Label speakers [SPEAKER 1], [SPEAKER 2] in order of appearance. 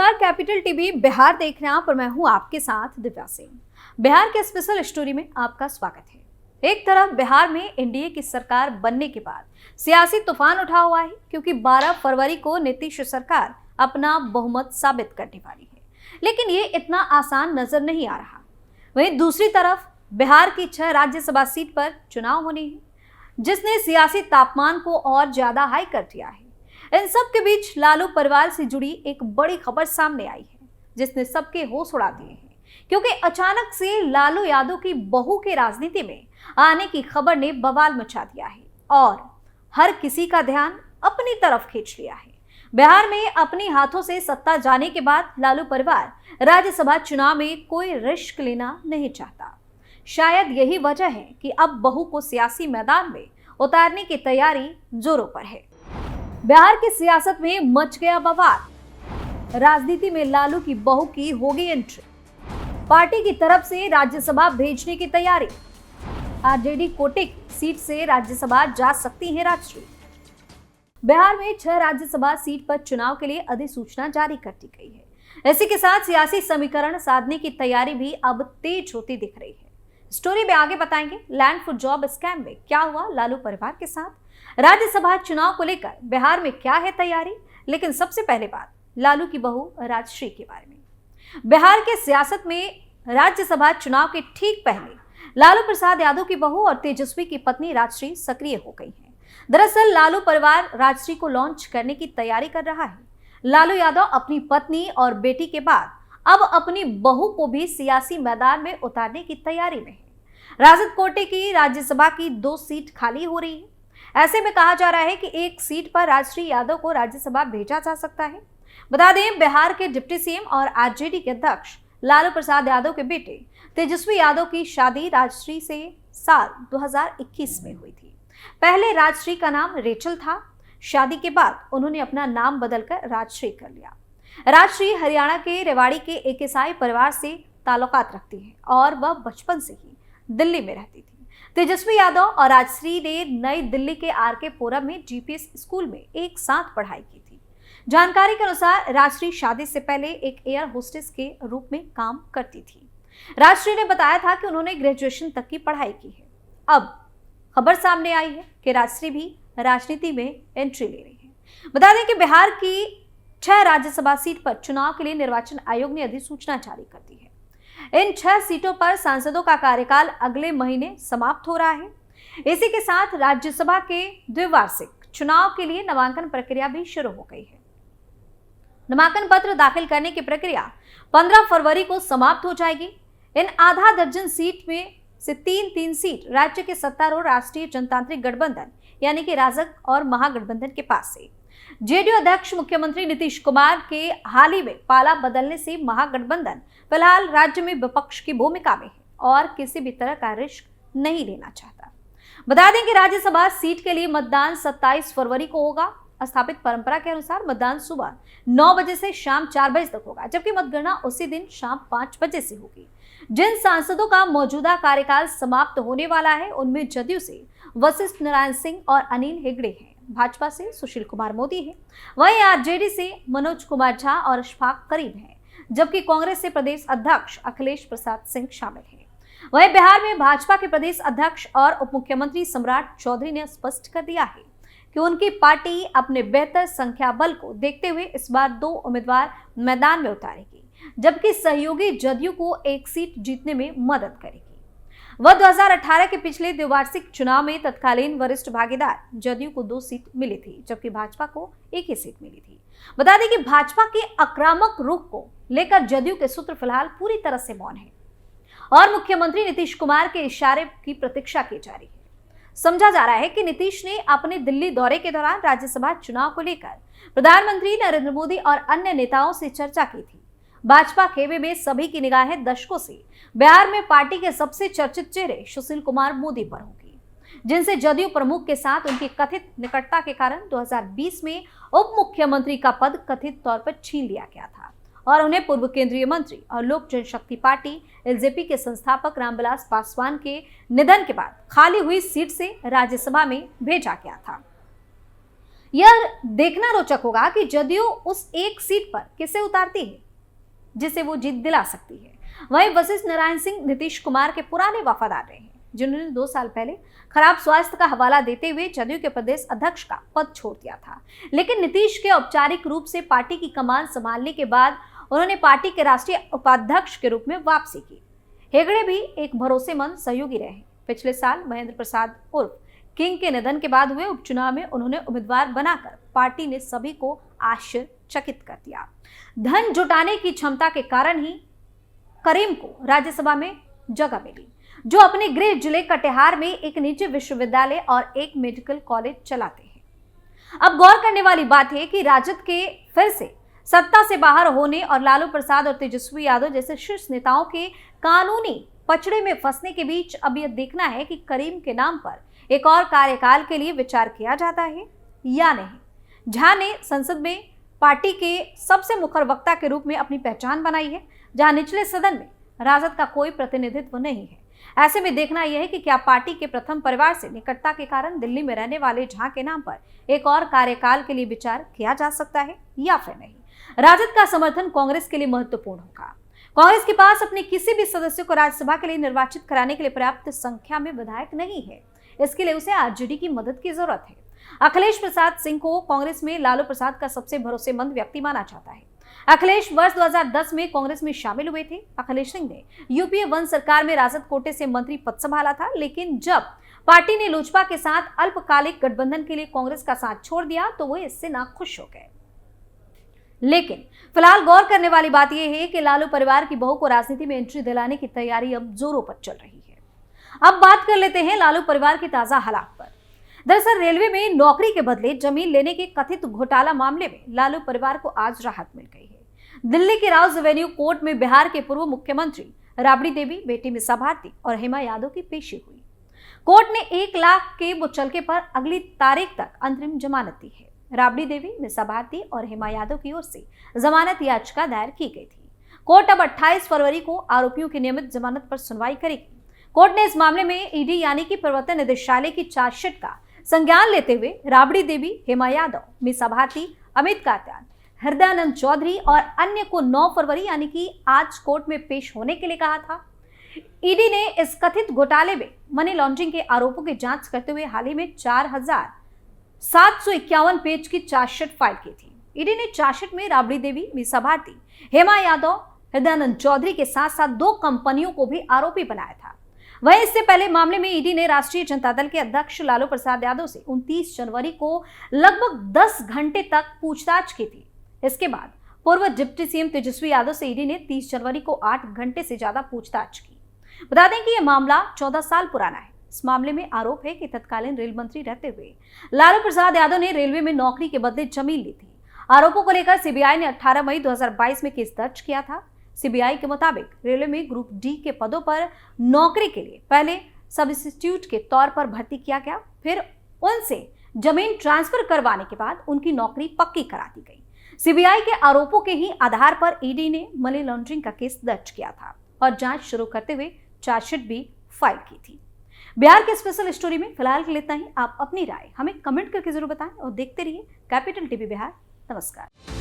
[SPEAKER 1] नमस्कार, capital TV Bihar देख रहे हैं आप और मैं हूं आपके साथ दिव्या सिंह। बिहार के स्पेशल स्टोरी में आपका स्वागत है। एक तरफ बिहार में एनडीए की सरकार बनने के बाद सियासी तूफान उठा हुआ है, क्योंकि 12 फरवरी को नीतीश सरकार अपना बहुमत साबित करने वाली है, लेकिन ये इतना आसान नजर नहीं आ रहा। वहीं दूसरी तरफ बिहार की 6 राज्यसभा सीट पर चुनाव होने हैं, जिसने सियासी तापमान को और ज्यादा हाई कर दिया है। इन सब के बीच लालू परिवार से जुड़ी एक बड़ी खबर सामने आई है, जिसने सबके होश उड़ा दिए हैं, क्योंकि अचानक से लालू यादव की बहू के राजनीति में आने की खबर ने बवाल मचा दिया है और हर किसी का ध्यान अपनी तरफ खींच लिया है। बिहार में अपने हाथों से सत्ता जाने के बाद लालू परिवार राज्यसभा चुनाव में कोई रिस्क लेना नहीं चाहता। शायद यही वजह है कि अब बहू को सियासी मैदान में उतारने की तैयारी जोरों पर है। बिहार की सियासत में मच गया बवाल। राजनीति में लालू की बहू की होगी एंट्री। पार्टी की तरफ से राज्यसभा भेजने की तैयारी। आरजेडी कोटे की सीट से राज्यसभा जा सकती है राजश्री। बिहार में 6 राज्यसभा सीट पर चुनाव के लिए अधिसूचना जारी कर दी गई है। इसी के साथ सियासी समीकरण साधने की तैयारी भी अब तेज होती दिख रही है। स्टोरी में आगे बताएंगे लैंड फॉर जॉब स्कैम में क्या हुआ लालू परिवार के साथ, राज्यसभा चुनाव को लेकर बिहार में क्या है तैयारी। लेकिन सबसे पहले बात लालू की बहू राजश्री के बारे में। बिहार के सियासत में राज्यसभा चुनाव के ठीक पहले लालू प्रसाद यादव की बहू और तेजस्वी की पत्नी राजश्री सक्रिय हो गई हैं। दरअसल लालू परिवार राजश्री को लॉन्च करने की तैयारी कर रहा है। लालू यादव अपनी पत्नी और बेटी के बाद अब अपनी बहू को भी सियासी मैदान में उतारने की तैयारी में है। राजद कोटे की राज्यसभा की 2 सीट खाली हो रही है। ऐसे में कहा जा रहा है कि एक सीट पर राजश्री यादव को राज्यसभा भेजा जा सकता है। बता दें, बिहार के डिप्टी सीएम और आरजेडी के अध्यक्ष लालू प्रसाद यादव के बेटे तेजस्वी यादव की शादी राजश्री से साल 2021 में हुई थी। पहले राजश्री का नाम रेचल था। शादी के बाद उन्होंने अपना नाम बदलकर राजश्री कर लिया। राजश्री हरियाणा के रेवाड़ी के एक ईसाई परिवार से ताल्लुकात रखती है और वह बचपन से ही दिल्ली में रहती थी। तेजस्वी यादव और राजश्री ने नई दिल्ली के आरके पुरम में जीपीएस स्कूल में एक साथ पढ़ाई की थी। जानकारी के अनुसार राजश्री शादी से पहले एक एयर होस्टेस के रूप में काम करती थी। राजश्री ने बताया था कि उन्होंने ग्रेजुएशन तक की पढ़ाई की है। अब खबर सामने आई है कि राजश्री भी राजनीति में एंट्री ले रही है। बता दें कि बिहार की 6 राज्यसभा सीट पर चुनाव के लिए निर्वाचन आयोग ने अधिसूचना जारी कर दी है। इन 6 सीटों पर सांसदों का कार्यकाल अगले महीने समाप्त हो रहा है। इसी के साथ राज्यसभा के द्विवार्षिक चुनाव के लिए नामांकन प्रक्रिया भी शुरू हो गई है। नामांकन पत्र दाखिल करने की प्रक्रिया 15 फरवरी को समाप्त हो जाएगी। इन आधा दर्जन सीट में से 3 सीट राज्य के सत्तारूढ़ राष्ट्रीय जनतांत्रिक गठबंधन यानी कि राजग और महागठबंधन के पास है। जेडीयू अध्यक्ष मुख्यमंत्री नीतीश कुमार के हाल ही में पाला बदलने से महागठबंधन फिलहाल राज्य में विपक्ष की भूमिका में है और किसी भी तरह का रिस्क नहीं लेना चाहता। बता दें कि राज्यसभा सीट के लिए मतदान 27 फरवरी को होगा। स्थापित परंपरा के अनुसार मतदान सुबह 9 बजे से शाम 4 बजे तक होगा, जबकि मतगणना उसी दिन शाम 5 बजे से होगी। जिन सांसदों का मौजूदा कार्यकाल समाप्त होने वाला है, उनमें जदयू से वशिष्ठ नारायण सिंह और अनिल हेगड़े हैं। भाजपा से सुशील कुमार मोदी है। वहीं आरजेडी से मनोज कुमार झा और अशफाक करीम है, जबकि कांग्रेस से प्रदेश अध्यक्ष अखिलेश प्रसाद सिंह शामिल हैं। वहीं बिहार में भाजपा के प्रदेश अध्यक्ष और उप मुख्यमंत्री सम्राट चौधरी ने स्पष्ट कर दिया है कि उनकी पार्टी अपने बेहतर संख्या बल को देखते हुए इस बार 2 उम्मीदवार मैदान में उतारेगी, जबकि सहयोगी जदयू को 1 सीट जीतने में मदद करेगी। वह 2018 के पिछले द्विवार्षिक चुनाव में तत्कालीन वरिष्ठ भागीदार जदयू को 2 सीट मिली थी, जबकि भाजपा को 1 ही सीट मिली थी। बता दें कि भाजपा के आक्रामक रुख को लेकर जदयू के सूत्र फिलहाल पूरी तरह से मौन है और मुख्यमंत्री नीतीश कुमार के इशारे की प्रतीक्षा की जा रही है। समझा जा रहा है कि नीतीश ने अपने दिल्ली दौरे के दौरान राज्यसभा चुनाव को लेकर प्रधानमंत्री नरेंद्र मोदी और अन्य नेताओं से चर्चा की थी। भाजपा खेमे में सभी की निगाहें दशकों से बिहार में पार्टी के सबसे चर्चित चेहरे सुशील कुमार मोदी पर होगी, जिनसे जदयू प्रमुख के साथ उनकी कथित निकटता के कारण 2020 में उप मुख्यमंत्री का पद कथित तौर पर छीन लिया गया था और उन्हें पूर्व केंद्रीय मंत्री और लोक जनशक्ति पार्टी एलजेपी के संस्थापक रामविलास पासवान के निधन के बाद खाली हुई सीट से राज्यसभा में भेजा गया था। यह देखना रोचक होगा कि जदयू उस एक सीट पर किसे उतारती है जिसे वो जीत दिला सकती है। वहीं वशिष्ठ नारायण सिंह नीतीश कुमार के पुराने वफादार रहे हैं, जिन्होंने 2 साल पहले खराब स्वास्थ्य का हवाला देते हुए जदयू के प्रदेश अध्यक्ष का पद छोड़ दिया था। लेकिन नीतीश के औपचारिक रूप से पार्टी की कमान संभालने के बाद उन्होंने पार्टी के राष्ट्रीय उपाध्यक्ष के रूप में वापसी की। हेगड़े भी एक भरोसेमंद सहयोगी रहे। पिछले साल महेंद्र प्रसाद उर्फ किंग के निधन के बाद हुए उपचुनाव में उन्होंने उम्मीदवार बनाकर पार्टी ने सभी को आश्चर्यचकित कर दिया। धन जुटाने की क्षमता के कारण ही करीम को राज्यसभा में जगह मिली, जो अपने गृह जिले कटिहार में एक निजी विश्वविद्यालय और एक मेडिकल कॉलेज चलाते हैं। अब गौर करने वाली बात है कि राजद के फिर से सत्ता से बाहर होने और लालू प्रसाद और तेजस्वी यादव जैसे शीर्ष नेताओं के कानूनी पचड़े में फंसने के बीच अब यह देखना है कि करीम के नाम पर एक और कार्यकाल के लिए विचार किया जाता है या नहीं। झा ने संसद में पार्टी के सबसे मुखर वक्ता के रूप में अपनी पहचान बनाई है, जहां निचले सदन में राजद का कोई प्रतिनिधित्व नहीं है। ऐसे में देखना यह है कि क्या पार्टी के प्रथम परिवार से निकटता के कारण दिल्ली में रहने वाले झा के नाम पर एक और कार्यकाल के लिए विचार किया जा सकता है या फिर नहीं। राजद का समर्थन कांग्रेस के लिए महत्वपूर्ण होगा। कांग्रेस के पास अपने किसी भी सदस्य को राज्यसभा के लिए निर्वाचित कराने के लिए पर्याप्त संख्या में विधायक नहीं है। इसके लिए उसे आरजेडी की मदद की जरूरत है। अखिलेश प्रसाद सिंह को कांग्रेस में लालू प्रसाद का सबसे भरोसेमंद व्यक्ति माना जाता है। अखिलेश वर्ष 2010 में कांग्रेस में शामिल हुए थे। अखिलेश सिंह ने यूपीए 1 सरकार में राजद कोटे से मंत्री पद संभाला था, लेकिन जब पार्टी ने लोजपा के साथ अल्पकालिक गठबंधन के लिए कांग्रेस का साथ छोड़ दिया तो वो इससे नाखुश हो गए। लेकिन फिलहाल गौर करने वाली बात यह है कि लालू परिवार की बहू को राजनीति में एंट्री दिलाने की तैयारी अब जोरों पर चल रही है। अब बात कर लेते हैं लालू परिवार के ताजा हालात पर। दरअसल रेलवे में नौकरी के बदले जमीन लेने के कथित घोटाला मामले में लालू परिवार को आज राहत मिल गई है। दिल्ली के राउज एवेन्यू कोर्ट में बिहार के पूर्व मुख्यमंत्री राबड़ी देवी, बेटी मीसा भारती और हेमा यादव की पेशी हुई। कोर्ट ने 1 लाख के मुचलके पर अगली तारीख तक अंतरिम जमानत दी है। राबड़ी देवी, मीसा भारती और हेमा यादव की ओर से जमानत याचिका दायर की गई थी। कोर्ट अब 28 फरवरी को आरोपियों की नियमित जमानत पर सुनवाई करेगी। कोर्ट ने इस मामले में ईडी यानी कि प्रवर्तन निदेशालय की चार्जशीट का संज्ञान लेते हुए राबड़ी देवी, हेमा यादव, मीसा भारती, अमित कात्याल, हृदयानंद चौधरी और अन्य को 9 फरवरी यानी कि आज कोर्ट में पेश होने के लिए कहा था। ईडी ने इस कथित घोटाले में मनी लॉन्ड्रिंग के आरोपों की जांच करते हुए हाल ही में 4751 पेज की चार्जशीट फाइल की थी। ईडी ने चार्जशीट में राबड़ी देवी, मीसा भारती, हेमा यादव, हृदयानंद चौधरी के साथ साथ 2 कंपनियों को भी आरोपी बनाया था। वहीं इससे पहले मामले में ईडी ने राष्ट्रीय जनता दल के अध्यक्ष लालू प्रसाद यादव से 29 जनवरी को लगभग 10 घंटे तक पूछताछ की थी। इसके बाद पूर्व डिप्टी सीएम तेजस्वी यादव से ईडी ने 30 जनवरी को 8 घंटे से ज्यादा पूछताछ की। बता दें कि यह मामला 14 साल पुराना है। इस मामले में आरोप है कि तत्कालीन रेल मंत्री रहते हुए लालू प्रसाद यादव ने रेलवे में नौकरी के बदले जमीन ली थी। आरोपों को लेकर सीबीआई ने 18 मई 2022 में केस दर्ज किया था। सीबीआई के मुताबिक रेलवे में ग्रुप डी के पदों पर नौकरी के लिए पहले सब्स्टिट्यूट के तौर पर भर्ती किया गया, फिर उनसे जमीन ट्रांसफर करवाने के बाद उनकी नौकरी पक्की करा दी गई। सीबीआई के आरोपों के ही आधार पर ईडी ने मनी लॉन्ड्रिंग का केस दर्ज किया था और जांच शुरू करते हुए चार्जशीट भी फाइल की थी। बिहार के स्पेशल स्टोरी में फिलहाल के लिए इतना ही। आप अपनी राय हमें कमेंट करके जरूर बताएं और देखते रहिए कैपिटल टीवी बिहार। नमस्कार।